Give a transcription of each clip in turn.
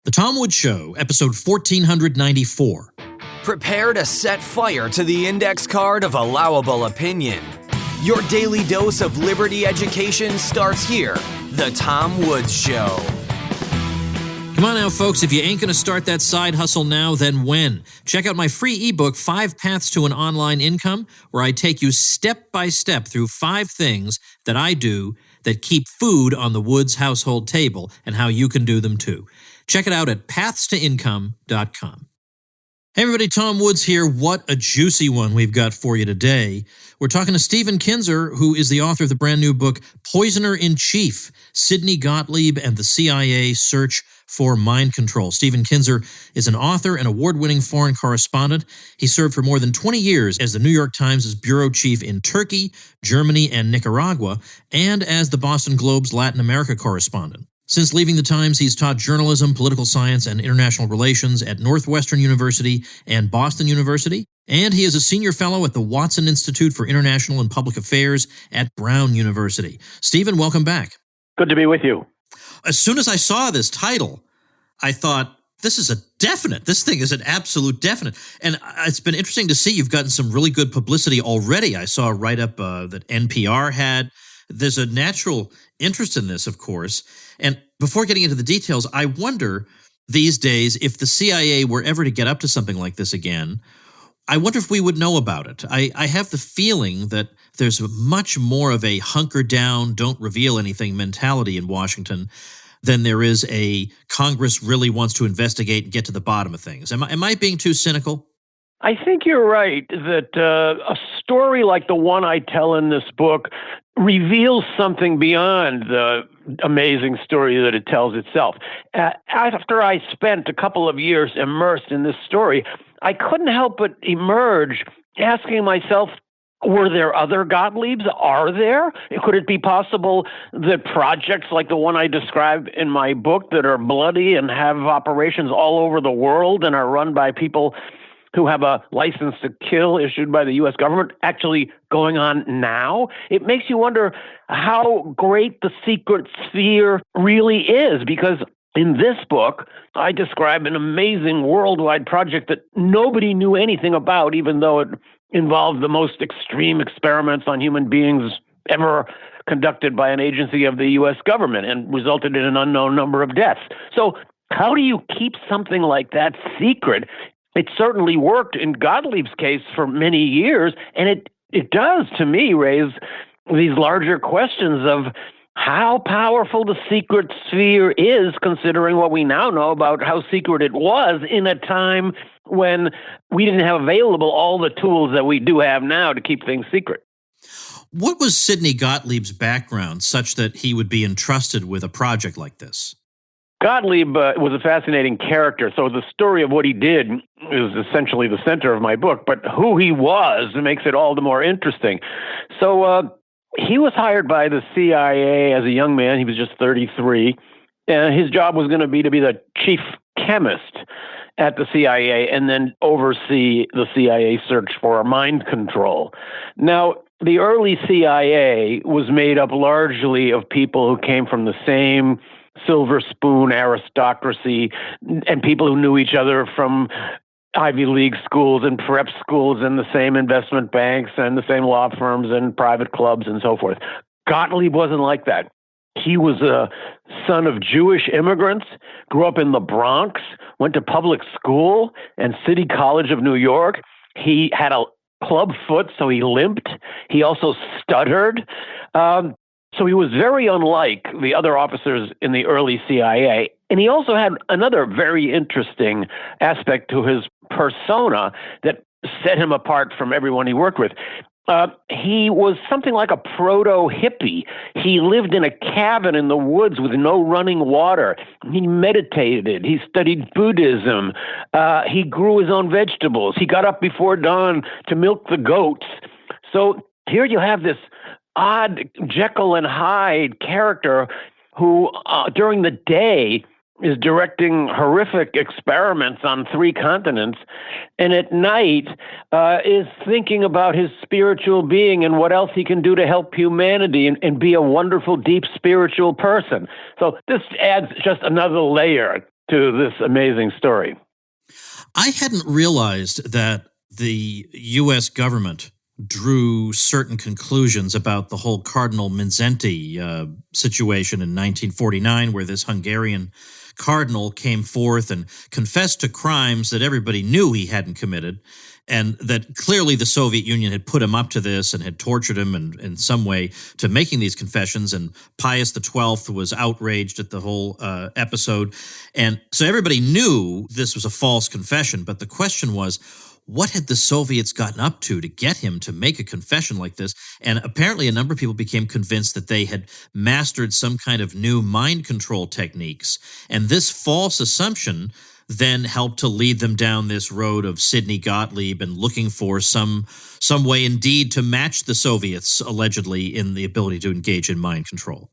The Tom Woods Show, episode 1494. Prepare to set fire to the index card of allowable opinion. Your daily dose of liberty education starts here. The Tom Woods Show. Come on now, folks. If you ain't going to start that side hustle now, then when? Check out my free ebook, 5 Paths to an Online Income, where I take you step by step through 5 things that I do that keep food on the Woods household table and how you can do them too. Check it out at pathstoincome.com. Hey everybody, Tom Woods here. What a juicy one we've got for you today. We're talking to Stephen Kinzer, who is the author of the brand new book, Poisoner in Chief, Sidney, Gottlieb, and the CIA Search for Mind Control. Stephen Kinzer is an author and award-winning foreign correspondent. He served for more than 20 years as the New York Times' bureau chief in Turkey, Germany, and Nicaragua, and as the Boston Globe's Latin America correspondent. Since leaving the Times, he's taught journalism, political science, and international relations at Northwestern University and Boston University, and he is a senior fellow at the Watson Institute for International and Public Affairs at Brown University. Stephen, welcome back. Good to be with you. As soon as I saw this title, I thought, this is a definite. This thing is an absolute definite. And it's been interesting to see you've gotten some really good publicity already. I saw a write-up that NPR had. There's a natural interest in this, of course. And before getting into the details, I wonder these days if the CIA were ever to get up to something like this again, I wonder if we would know about it. I have the feeling that there's much more of a hunker down, don't reveal anything mentality in Washington than there is a Congress really wants to investigate and get to the bottom of things. Am I being too cynical? I think you're right that a story like the one I tell in this book reveals something beyond the amazing story that it tells itself. After I spent a couple of years immersed in this story, I couldn't help but emerge asking myself, were there other Gottliebs? Are there? Could it be possible that projects like the one I describe in my book that are bloody and have operations all over the world and are run by people who have a license to kill issued by the U.S. government actually going on now? It makes you wonder how great the secret sphere really is, because in this book, I describe an amazing worldwide project that nobody knew anything about, even though it involved the most extreme experiments on human beings ever conducted by an agency of the U.S. government and resulted in an unknown number of deaths. So how do you keep something like that secret? It certainly worked in Gottlieb's case for many years, and it does, to me, raise these larger questions of how powerful the secret sphere is, considering what we now know about how secret it was in a time when we didn't have available all the tools that we do have now to keep things secret. What was Sidney Gottlieb's background such that he would be entrusted with a project like this? Gottlieb was a fascinating character, so the story of what he did is essentially the center of my book, but who he was makes it all the more interesting. So he was hired by the CIA as a young man. He was just 33, and his job was going to be the chief chemist at the CIA and then oversee the CIA search for mind control. Now, the early CIA was made up largely of people who came from the same silver spoon aristocracy and people who knew each other from Ivy League schools and prep schools and the same investment banks and the same law firms and private clubs and so forth. Gottlieb wasn't like that. He was a son of Jewish immigrants, grew up in the Bronx, went to public school and City College of New York. He had a club foot, so he limped. He also stuttered. So he was very unlike the other officers in the early CIA. And he also had another very interesting aspect to his persona that set him apart from everyone he worked with. He was something like a proto-hippie. He lived in a cabin in the woods with no running water. He meditated. He studied Buddhism. He grew his own vegetables. He got up before dawn to milk the goats. So here you have this odd Jekyll and Hyde character who, during the day, is directing horrific experiments on 3 continents, and at night is thinking about his spiritual being and what else he can do to help humanity and be a wonderful, deep spiritual person. So this adds just another layer to this amazing story. I hadn't realized that the U.S. government drew certain conclusions about the whole Cardinal Mindszenty situation in 1949, where this Hungarian cardinal came forth and confessed to crimes that everybody knew he hadn't committed, and that clearly the Soviet Union had put him up to this and had tortured him in some way to making these confessions, and Pius XII was outraged at the whole episode. And so everybody knew this was a false confession, but the question was, what had the Soviets gotten up to get him to make a confession like this? And apparently a number of people became convinced that they had mastered some kind of new mind control techniques. And this false assumption then helped to lead them down this road of Sidney Gottlieb and looking for some way indeed to match the Soviets, allegedly, in the ability to engage in mind control.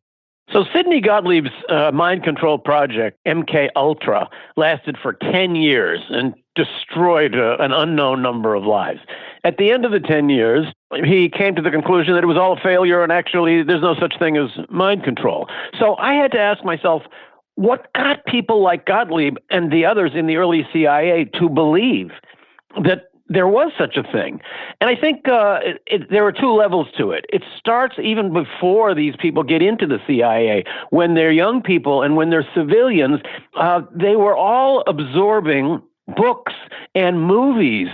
So Sidney Gottlieb's mind control project, MKULTRA, lasted for 10 years and destroyed an unknown number of lives. At the end of the 10 years, he came to the conclusion that it was all a failure and actually there's no such thing as mind control. So I had to ask myself, what got people like Gottlieb and the others in the early CIA to believe that there was such a thing? And I think there are two levels to it. It starts even before these people get into the CIA. When they're young people and when they're civilians, they were all absorbing books and movies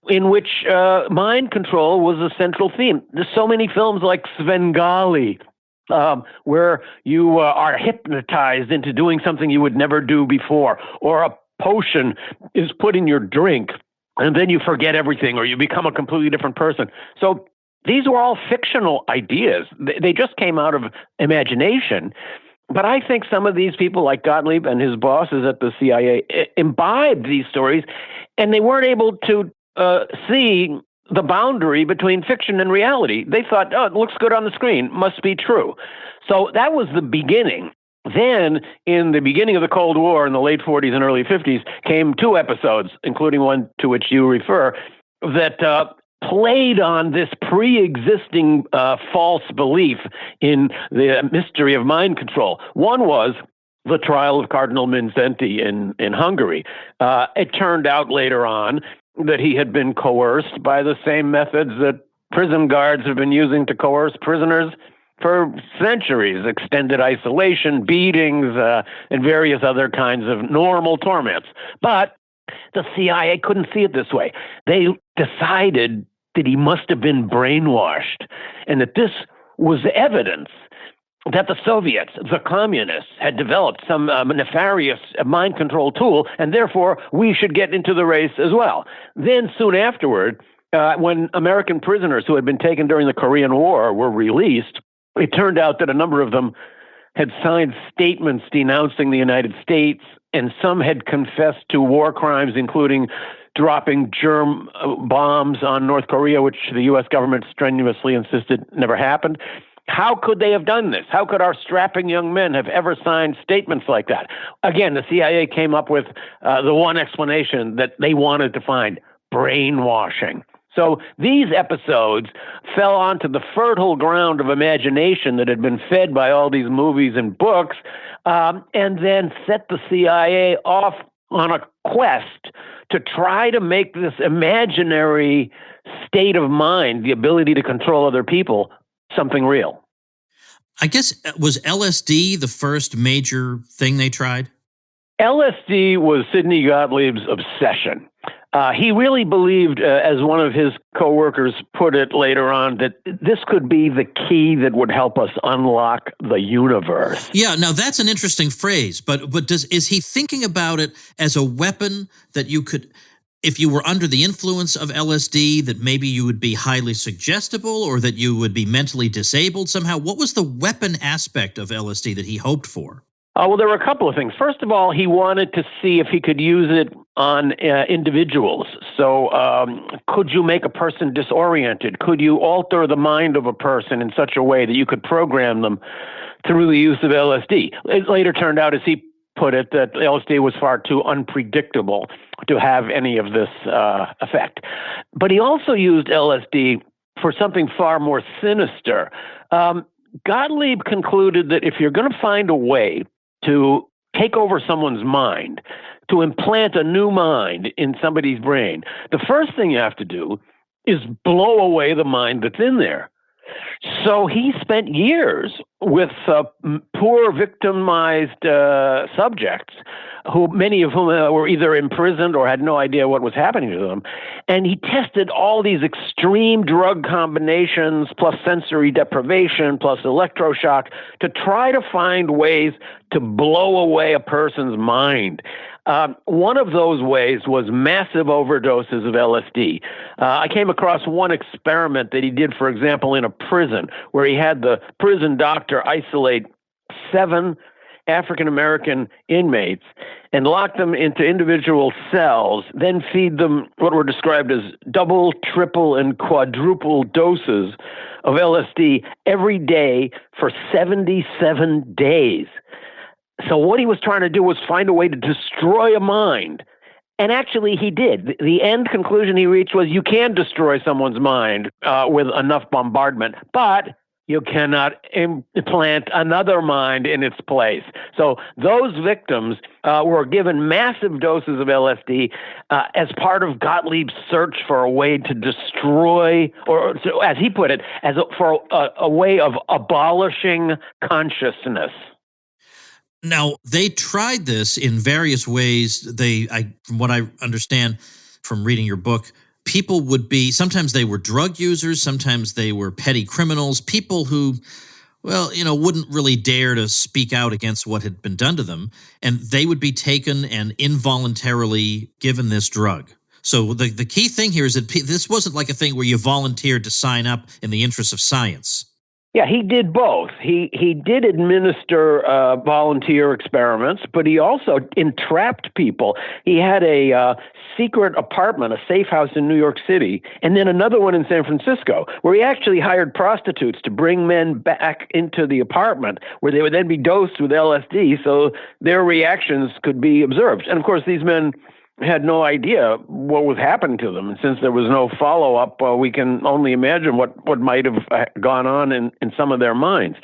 in which mind control was a central theme. There's so many films like Svengali, where you are hypnotized into doing something you would never do before, or a potion is put in your drink, and then you forget everything, or you become a completely different person. So these were all fictional ideas. They just came out of imagination. But I think some of these people, like Gottlieb and his bosses at the CIA, imbibed these stories, and they weren't able to see the boundary between fiction and reality. They thought, oh, it looks good on the screen, must be true. So that was the beginning. Then, in the beginning of the Cold War, in the late 40s and early 50s, came two episodes, including one to which you refer, that played on this pre-existing false belief in the mystery of mind control. One was the trial of Cardinal Mindszenty in Hungary. It turned out later on that he had been coerced by the same methods that prison guards have been using to coerce prisoners for centuries: extended isolation, beatings, and various other kinds of normal torments. But the CIA couldn't see it this way. They decided that he must have been brainwashed, and that this was evidence that the Soviets, the communists, had developed some nefarious mind control tool, and therefore we should get into the race as well. Then soon afterward, when American prisoners who had been taken during the Korean War were released, it turned out that a number of them had signed statements denouncing the United States, and some had confessed to war crimes, including dropping germ bombs on North Korea, which the U.S. government strenuously insisted never happened. How could they have done this? How could our strapping young men have ever signed statements like that? Again, the CIA came up with the one explanation that they wanted to find: brainwashing. So these episodes fell onto the fertile ground of imagination that had been fed by all these movies and books, and then set the CIA off on a quest to try to make this imaginary state of mind, the ability to control other people, something real. I guess, was LSD the first major thing they tried? LSD was Sidney Gottlieb's obsession. He really believed, as one of his coworkers put it later on, that this could be the key that would help us unlock the universe. Yeah, now that's an interesting phrase, but is he thinking about it as a weapon that you could, if you were under the influence of LSD, that maybe you would be highly suggestible or that you would be mentally disabled somehow? What was the weapon aspect of LSD that he hoped for? Well, there were a couple of things. First of all, he wanted to see if he could use it on individuals. So could you make a person disoriented? Could you alter the mind of a person in such a way that you could program them through the use of LSD? It later turned out, as he put it, that LSD was far too unpredictable to have any of this effect. But he also used LSD for something far more sinister. Gottlieb concluded that if you're going to find a way to take over someone's mind, to implant a new mind in somebody's brain, the first thing you have to do is blow away the mind that's in there. So he spent years with poor victimized subjects, who many of whom were either imprisoned or had no idea what was happening to them. And he tested all these extreme drug combinations, plus sensory deprivation, plus electroshock, to try to find ways to blow away a person's mind. One of those ways was massive overdoses of LSD. I came across one experiment that he did, for example, in a prison, where he had the prison doctor isolate 7 African-American inmates and lock them into individual cells, then feed them what were described as double, triple, and quadruple doses of LSD every day for 77 days. So what he was trying to do was find a way to destroy a mind. And actually, he did. The end conclusion he reached was you can destroy someone's mind with enough bombardment, but you cannot implant another mind in its place. So those victims were given massive doses of LSD as part of Gottlieb's search for a way to destroy, or as he put it, for a way of abolishing consciousness. Now, they tried this in various ways. From what I understand from reading your book, people would be, sometimes they were drug users, sometimes they were petty criminals, people who, wouldn't really dare to speak out against what had been done to them, and they would be taken and involuntarily given this drug. So the key thing here is that this wasn't like a thing where you volunteered to sign up in the interest of science. Yeah, he did both. He did administer volunteer experiments, but he also entrapped people. He had a secret apartment, a safe house in New York City, and then another one in San Francisco, where he actually hired prostitutes to bring men back into the apartment, where they would then be dosed with LSD so their reactions could be observed. And of course, these men had no idea what was happening to them. And since there was no follow-up, we can only imagine what might have gone on in some of their minds.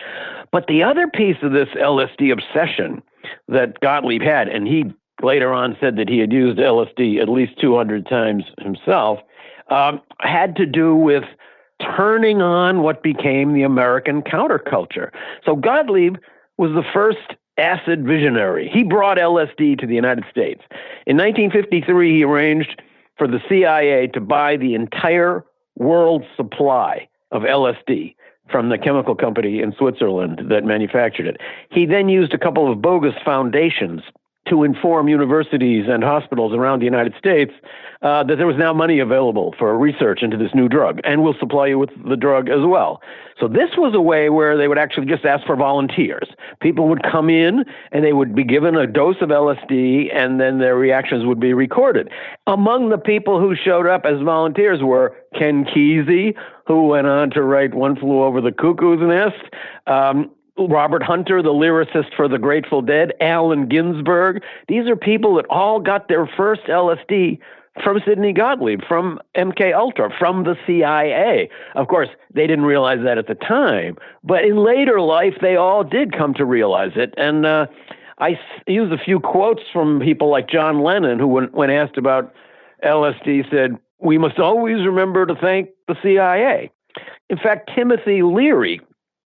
But the other piece of this LSD obsession that Gottlieb had, and he later on said that he had used LSD at least 200 times himself, had to do with turning on what became the American counterculture. So Gottlieb was the first acid visionary. He brought LSD to the United States. In 1953, he arranged for the CIA to buy the entire world supply of LSD from the chemical company in Switzerland that manufactured it. He then used a couple of bogus foundations to inform universities and hospitals around the United States that there was now money available for research into this new drug, and we'll supply you with the drug as well. So this was a way where they would actually just ask for volunteers. People would come in, and they would be given a dose of LSD, and then their reactions would be recorded. Among the people who showed up as volunteers were Ken Kesey, who went on to write One Flew Over the Cuckoo's Nest, Robert Hunter, the lyricist for the Grateful Dead, Allen Ginsberg. These are people that all got their first LSD from Sidney Gottlieb, from MKULTRA, from the CIA. Of course, they didn't realize that at the time, but in later life, they all did come to realize it. And I use a few quotes from people like John Lennon, who, when asked about LSD, said, "We must always remember to thank the CIA." In fact, Timothy Leary,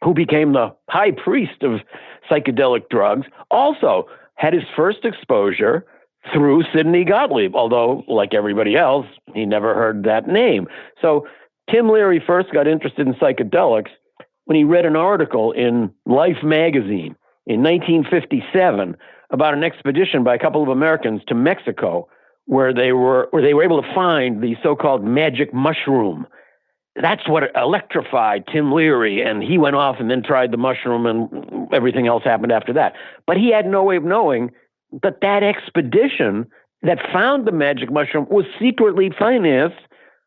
who became the high priest of psychedelic drugs, also had his first exposure through Sidney Gottlieb, although, like everybody else, he never heard that name. So Tim Leary first got interested in psychedelics when he read an article in Life magazine in 1957 about an expedition by a couple of Americans to Mexico, where they were able to find the so-called magic mushroom. That's what electrified Tim Leary, and he went off and then tried the mushroom, and everything else happened after that. But he had no way of knowing that that expedition that found the magic mushroom was secretly financed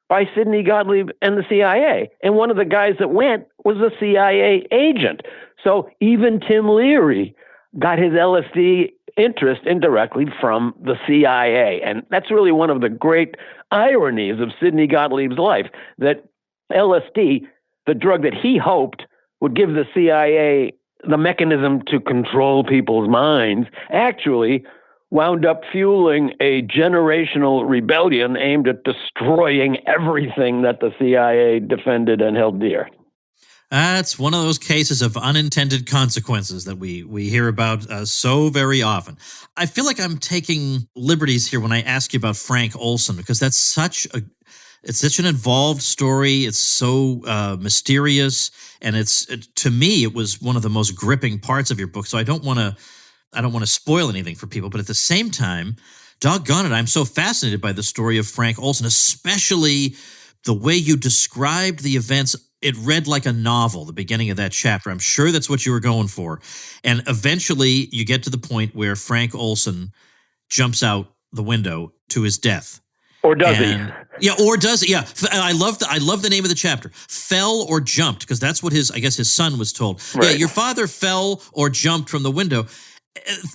by Sidney Gottlieb and the CIA. And one of the guys that went was a CIA agent. So even Tim Leary got his LSD interest indirectly from the CIA. And that's really one of the great ironies of Sidney Gottlieb's life, that LSD, the drug that he hoped would give the CIA the mechanism to control people's minds actually wound up fueling a generational rebellion aimed at destroying everything that the CIA defended and held dear. That's one of those cases of unintended consequences that we hear about so very often. I feel like I'm taking liberties here when I ask you about Frank Olson, because that's such an involved story. It's so mysterious, and to me, it was one of the most gripping parts of your book. So I don't want to spoil anything for people, but at the same time, doggone it, I'm so fascinated by the story of Frank Olson, especially the way you described the events. It read like a novel, the beginning of that chapter. I'm sure that's what you were going for. And eventually you get to the point where Frank Olson jumps out the window to his death. Or does he? Yeah, or does he? Yeah. I love the name of the chapter. Fell or jumped, because that's what his son was told. Right. Yeah, your father fell or jumped from the window.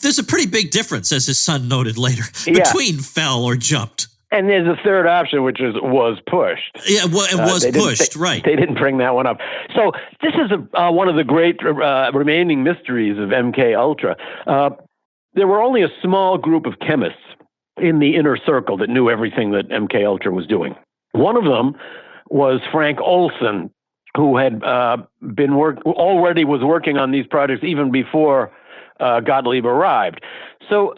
There's a pretty big difference, as his son noted later, between fell or jumped. And there's a third option, which was pushed. Yeah, well, it was pushed, right. They didn't bring that one up. So this is one of the great remaining mysteries of MKUltra. There were only a small group of chemists in the inner circle that knew everything that MKUltra was doing. One of them was Frank Olson, who had already was working on these projects even before Gottlieb arrived. So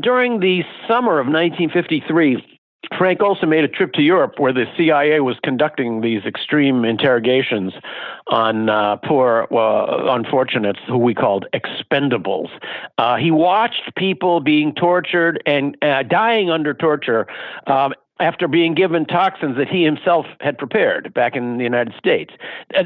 during the summer of 1953, Frank Olson made a trip to Europe where the CIA was conducting these extreme interrogations on poor unfortunates who we called expendables. He watched people being tortured and dying under torture after being given toxins that he himself had prepared back in the United States.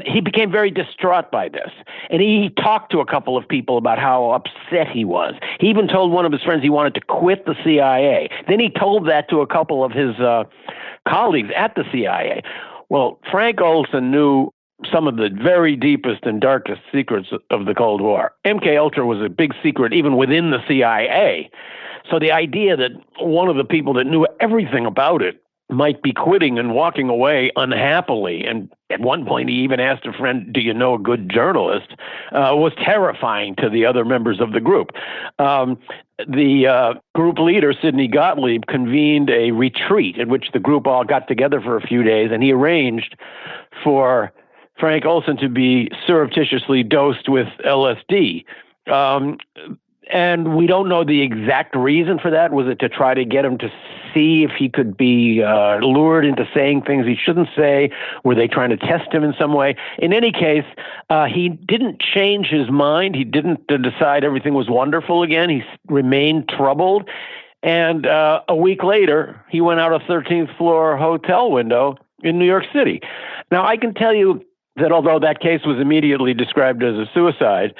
He became very distraught by this. And he talked to a couple of people about how upset he was. He even told one of his friends he wanted to quit the CIA. Then he told that to a couple of his colleagues at the CIA. Well, Frank Olson knew some of the very deepest and darkest secrets of the Cold War. MKUltra was a big secret even within the CIA. So the idea that one of the people that knew everything about it might be quitting and walking away unhappily, and at one point he even asked a friend, "Do you know a good journalist?" Was terrifying to the other members of the group. The group leader, Sidney Gottlieb, convened a retreat in which the group all got together for a few days, and he arranged for Frank Olson to be surreptitiously dosed with LSD. And we don't know the exact reason for that. Was it to try to get him to see if he could be lured into saying things he shouldn't say? Were they trying to test him in some way? In any case, he didn't change his mind. He didn't decide everything was wonderful again. He remained troubled. And a week later, he went out a 13th floor hotel window in New York City. Now, I can tell you that although that case was immediately described as a suicide,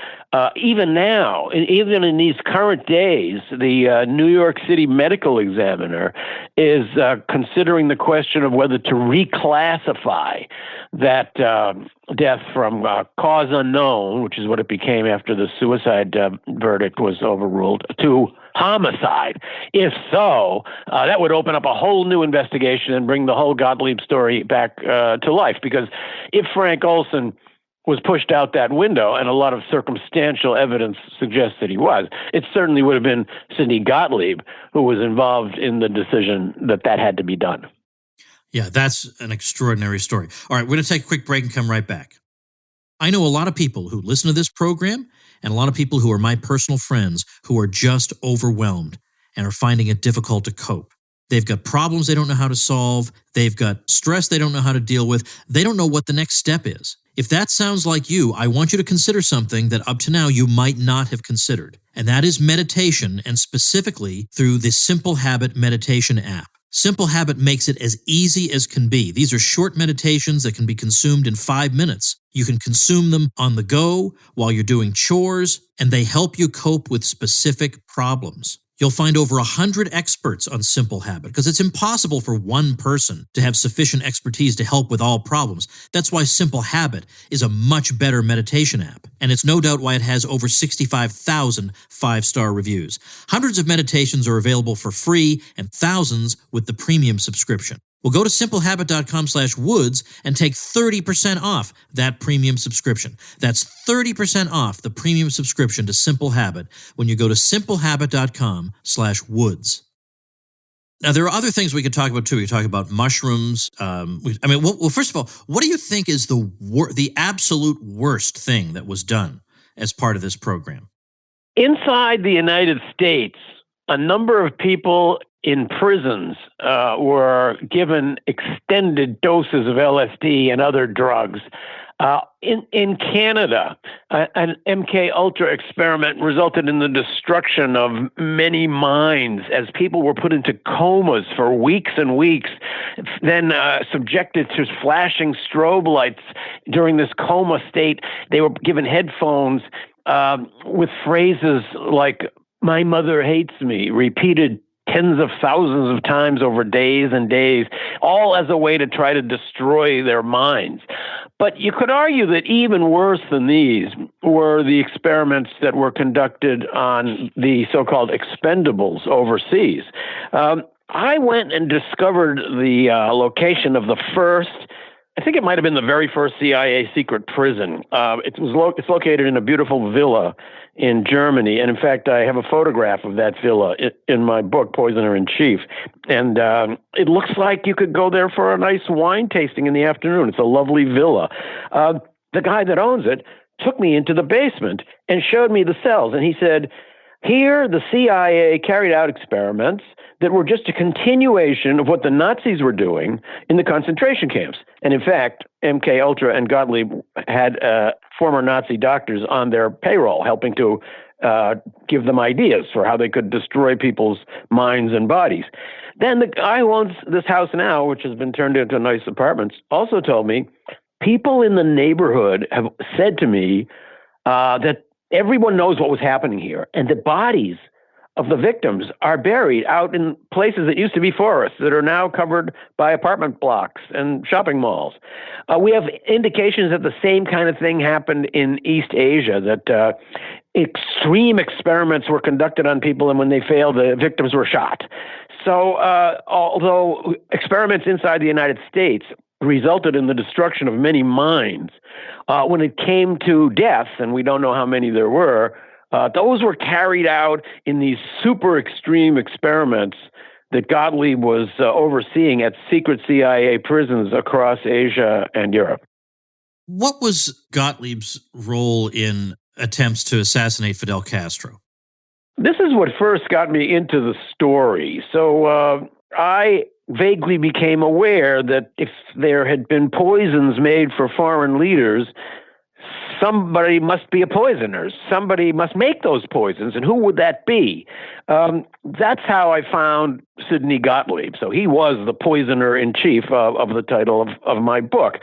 even now, even in these current days, the New York City medical examiner is considering the question of whether to reclassify that death from cause unknown, which is what it became after the suicide verdict was overruled, to homicide. If so, that would open up a whole new investigation and bring the whole Gottlieb story back to life. Because if Frank Olson was pushed out that window, and a lot of circumstantial evidence suggests that he was, it certainly would have been Sidney Gottlieb who was involved in the decision that had to be done. Yeah, that's an extraordinary story. All right, we're going to take a quick break and come right back. I know a lot of people who listen to this program and a lot of people who are my personal friends who are just overwhelmed and are finding it difficult to cope. They've got problems they don't know how to solve. They've got stress they don't know how to deal with. They don't know what the next step is. If that sounds like you, I want you to consider something that up to now you might not have considered, and that is meditation, and specifically through the Simple Habit meditation app. Simple Habit makes it as easy as can be. These are short meditations that can be consumed in 5 minutes. You can consume them on the go while you're doing chores, and they help you cope with specific problems. You'll find over 100 experts on Simple Habit because it's impossible for one person to have sufficient expertise to help with all problems. That's why Simple Habit is a much better meditation app, and it's no doubt why it has over 65,000 5-star reviews. Hundreds of meditations are available for free and thousands with the premium subscription. Well, go to simplehabit.com/woods and take 30% off that premium subscription. That's 30% off the premium subscription to Simple Habit when you go to simplehabit.com/woods. Now, there are other things we could talk about, too. We could talk about mushrooms. Well, first of all, what do you think is the absolute worst thing that was done as part of this program? Inside the United States, a number of people in prisons were given extended doses of LSD and other drugs. In Canada, an MKULTRA experiment resulted in the destruction of many minds as people were put into comas for weeks and weeks, then subjected to flashing strobe lights during this coma state. They were given headphones with phrases like, "My mother hates me," repeated tens of thousands of times over days and days, all as a way to try to destroy their minds. But you could argue that even worse than these were the experiments that were conducted on the so-called expendables overseas. I went and discovered the location of the first, I think it might have been the very first CIA secret prison. It's located in a beautiful villa in Germany. And in fact, I have a photograph of that villa in my book, Poisoner in Chief. And it looks like you could go there for a nice wine tasting in the afternoon. It's a lovely villa. The guy that owns it took me into the basement and showed me the cells. And he said, here, the CIA carried out experiments that were just a continuation of what the Nazis were doing in the concentration camps. And in fact, MKUltra and Gottlieb had former Nazi doctors on their payroll, helping to give them ideas for how they could destroy people's minds and bodies. Then the guy who owns this house now, which has been turned into nice apartments, also told me people in the neighborhood have said to me that everyone knows what was happening here, and the bodies of the victims are buried out in places that used to be forests that are now covered by apartment blocks and shopping malls. We have indications that the same kind of thing happened in East Asia, that extreme experiments were conducted on people, and when they failed, the victims were shot. So although experiments inside the United States resulted in the destruction of many minds, when it came to deaths, and we don't know how many there were, those were carried out in these super extreme experiments that Gottlieb was overseeing at secret CIA prisons across Asia and Europe. What was Gottlieb's role in attempts to assassinate Fidel Castro? This is what first got me into the story. So I vaguely became aware that if there had been poisons made for foreign leaders, somebody must be a poisoner. Somebody must make those poisons, and who would that be? That's how I found Sidney Gottlieb. So he was the poisoner in chief of the title of my book.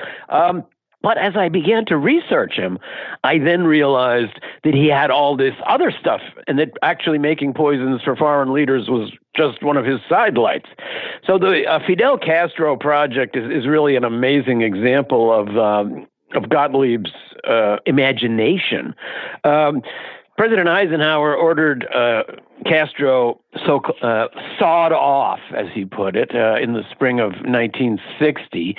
But as I began to research him, I then realized that he had all this other stuff, and that actually making poisons for foreign leaders was just one of his sidelights. So the Fidel Castro project is really an amazing example of Gottlieb's imagination. President Eisenhower ordered Castro sawed off, as he put it, in the spring of 1960.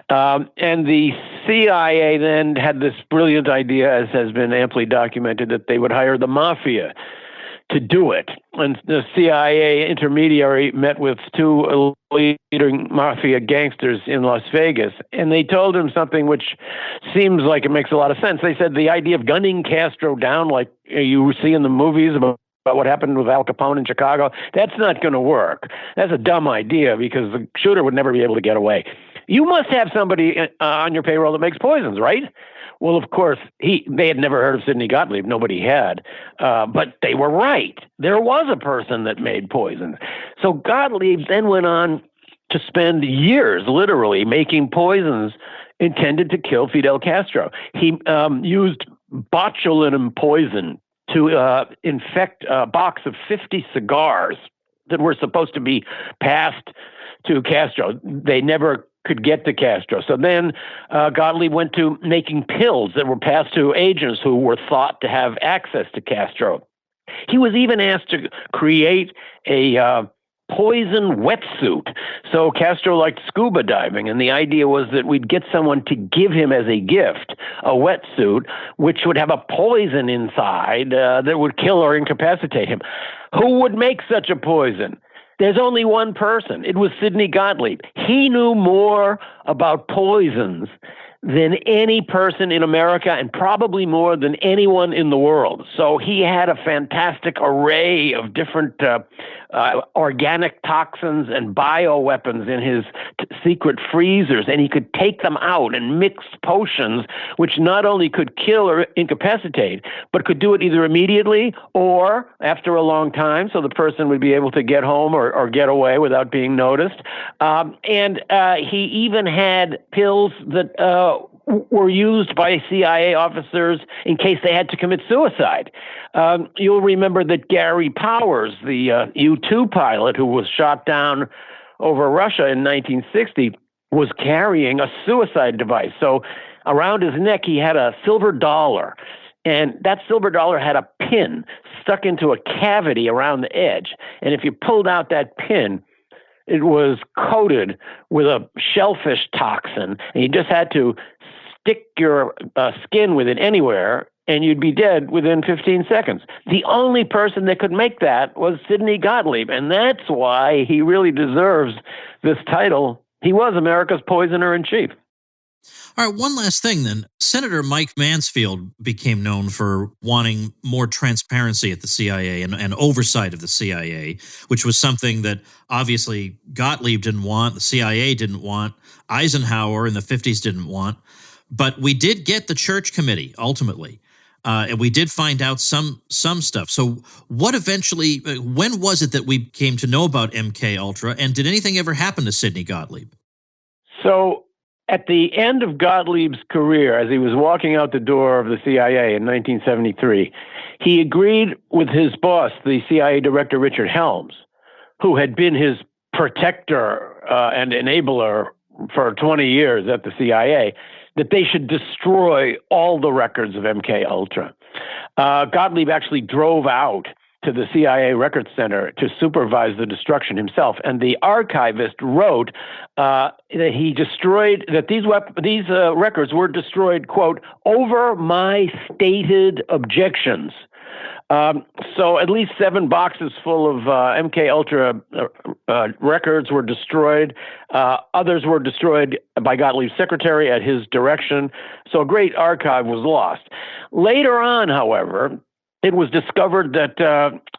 And the CIA then had this brilliant idea, as has been amply documented, that they would hire the mafia to do it. And the CIA intermediary met with two leading mafia gangsters in Las Vegas, and they told him something which seems like it makes a lot of sense. They said the idea of gunning Castro down like you see in the movies about what happened with Al Capone in Chicago, that's not going to work. That's a dumb idea because the shooter would never be able to get away. You must have somebody on your payroll that makes poisons, right? Well, of course, they had never heard of Sidney Gottlieb. Nobody had. But they were right. There was a person that made poisons. So Gottlieb then went on to spend years, literally, making poisons intended to kill Fidel Castro. He used botulinum poison to infect a box of 50 cigars that were supposed to be passed to Castro. They never could get to Castro. So then Gottlieb went to making pills that were passed to agents who were thought to have access to Castro. He was even asked to create a poison wetsuit. So Castro liked scuba diving, and the idea was that we'd get someone to give him as a gift a wetsuit, which would have a poison inside that would kill or incapacitate him. Who would make such a poison? There's only one person. It was Sidney Gottlieb. He knew more about poisons than any person in America, and probably more than anyone in the world. So he had a fantastic array of different organic toxins and bioweapons in his secret freezers, and he could take them out and mix potions which not only could kill or incapacitate, but could do it either immediately or after a long time, so the person would be able to get home or get away without being noticed. And he even had pills that were used by CIA officers in case they had to commit suicide. You'll remember that Gary Powers, the U-2 pilot who was shot down over Russia in 1960, was carrying a suicide device. So around his neck, he had a silver dollar. And that silver dollar had a pin stuck into a cavity around the edge. And if you pulled out that pin, it was coated with a shellfish toxin. And you just had to stick your skin with it anywhere, and you'd be dead within 15 seconds. The only person that could make that was Sidney Gottlieb, and that's why he really deserves this title. He was America's poisoner-in-chief. All right, one last thing then. Senator Mike Mansfield became known for wanting more transparency at the CIA and oversight of the CIA, which was something that obviously Gottlieb didn't want, the CIA didn't want, Eisenhower in the 50s didn't want. But we did get the Church Committee, ultimately, and we did find out some stuff. So what eventually, when was it that we came to know about MKUltra, and did anything ever happen to Sidney Gottlieb? So at the end of Gottlieb's career, as he was walking out the door of the CIA in 1973, he agreed with his boss, the CIA director Richard Helms, who had been his protector and enabler for 20 years at the CIA, that they should destroy all the records of MKUltra. Gottlieb actually drove out to the CIA Records Center to supervise the destruction himself, and the archivist wrote that he destroyed that these records were destroyed, quote, over my stated objections. So at least 7 boxes full of MKUltra records were destroyed. Others were destroyed by Gottlieb's secretary at his direction. So a great archive was lost. Later on, however, it was discovered that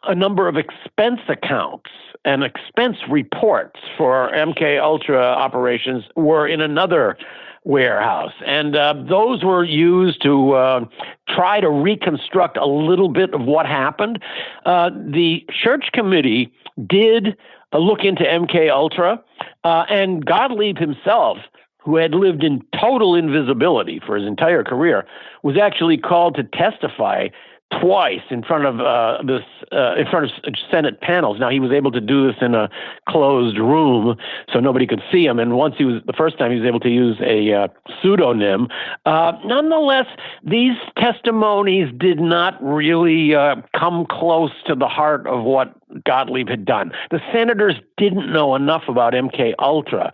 a number of expense accounts and expense reports for MKUltra operations were in another warehouse. And those were used to try to reconstruct a little bit of what happened. The Church Committee did look into MKUltra, and Gottlieb himself, who had lived in total invisibility for his entire career, was actually called to testify twice in front of Senate panels. Now, he was able to do this in a closed room, so nobody could see him. And the first time he was able to use a pseudonym. Nonetheless, these testimonies did not really come close to the heart of what Gottlieb had done. The senators didn't know enough about MKUltra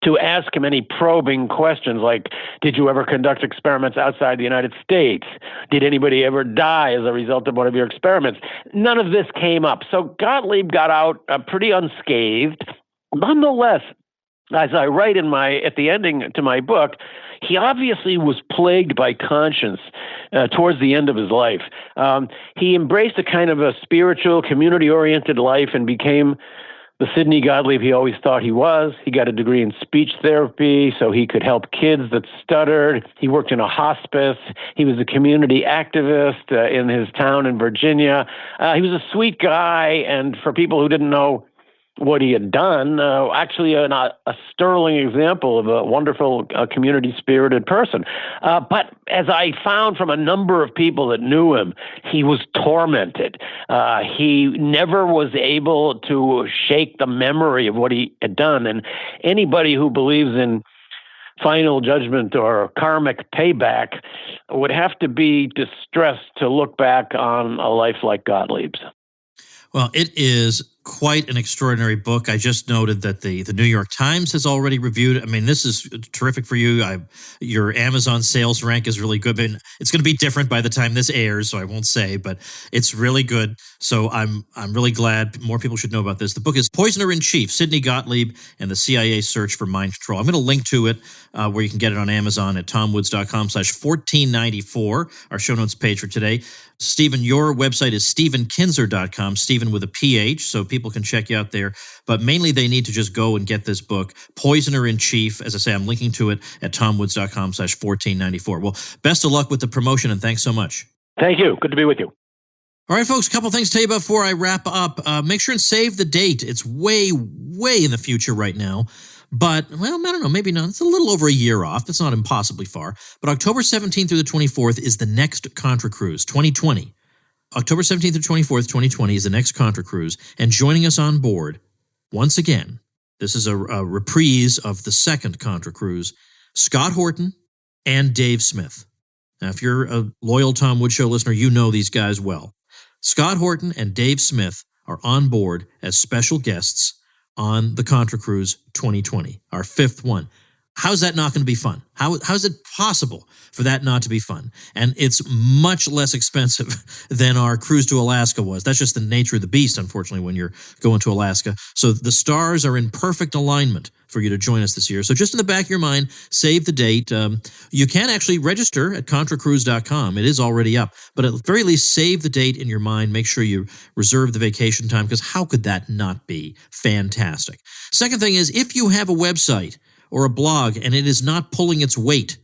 to ask him any probing questions like, did you ever conduct experiments outside the United States? Did anybody ever die as a result of one of your experiments? None of this came up. So Gottlieb got out pretty unscathed. Nonetheless, as I write at the ending to my book, he obviously was plagued by conscience towards the end of his life. He embraced a kind of a spiritual, community-oriented life and became the Sidney Gottlieb he always thought he was. He got a degree in speech therapy so he could help kids that stuttered. He worked in a hospice. He was a community activist in his town in Virginia. He was a sweet guy, and for people who didn't know what he had done, actually a sterling example of a wonderful community-spirited person. But as I found from a number of people that knew him, he was tormented. He never was able to shake the memory of what he had done. And anybody who believes in final judgment or karmic payback would have to be distressed to look back on a life like Gottlieb's. Well, it is quite an extraordinary book. I just noted that the New York Times has already reviewed it. I mean, this is terrific for you. Your Amazon sales rank is really good. I mean, it's going to be different by the time this airs, so I won't say, but it's really good. So I'm really glad more people should know about this. The book is Poisoner in Chief, Sidney Gottlieb and the CIA Search for Mind Control. I'm going to link to it where you can get it on Amazon at tomwoods.com/1494, our show notes page for today. Stephen, your website is stephenkinzer.com, Stephen with a PH, so people can check you out there. But mainly they need to just go and get this book, Poisoner in Chief. As I say, I'm linking to it at tomwoods.com/1494. Well, best of luck with the promotion, and thanks so much. Thank you. Good to be with you. All right, folks, a couple things to tell you about before I wrap up. Make sure and save the date. It's way, way in the future right now. But, well, I don't know, maybe not. It's a little over a year off. It's not impossibly far. But October 17th through the 24th is the next Contra Cruise, 2020. October 17th through 24th, 2020 is the next Contra Cruise. And joining us on board, once again, this is a reprise of the second Contra Cruise, Scott Horton and Dave Smith. Now, if you're a loyal Tom Woods Show listener, you know these guys well. Scott Horton and Dave Smith are on board as special guests on the Contra Cruise 2020, our fifth one. How's that not going to be fun? How's it possible for that not to be fun? And it's much less expensive than our cruise to Alaska was. That's just the nature of the beast, unfortunately, when you're going to Alaska. So the stars are in perfect alignment for you to join us this year. So just in the back of your mind, save the date. You can actually register at contracruise.com. It is already up. But at the very least, save the date in your mind. Make sure you reserve the vacation time, because how could that not be fantastic? Second thing is, if you have a website or a blog and it is not pulling its weight,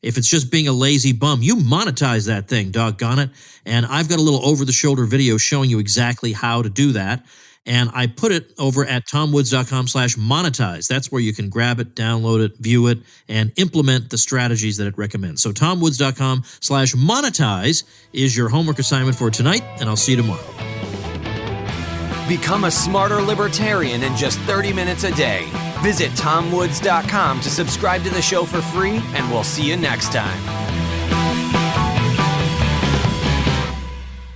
if it's just being a lazy bum, you monetize that thing, doggone it. And I've got a little over-the-shoulder video showing you exactly how to do that. And I put it over at tomwoods.com/monetize. That's where you can grab it, download it, view it, and implement the strategies that it recommends. So tomwoods.com/monetize is your homework assignment for tonight, and I'll see you tomorrow. Become a smarter libertarian in just 30 minutes a day. Visit tomwoods.com to subscribe to the show for free, and we'll see you next time.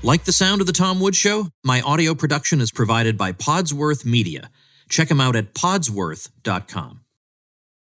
Like the sound of the Tom Woods Show? My audio production is provided by Podsworth Media. Check them out at podsworth.com.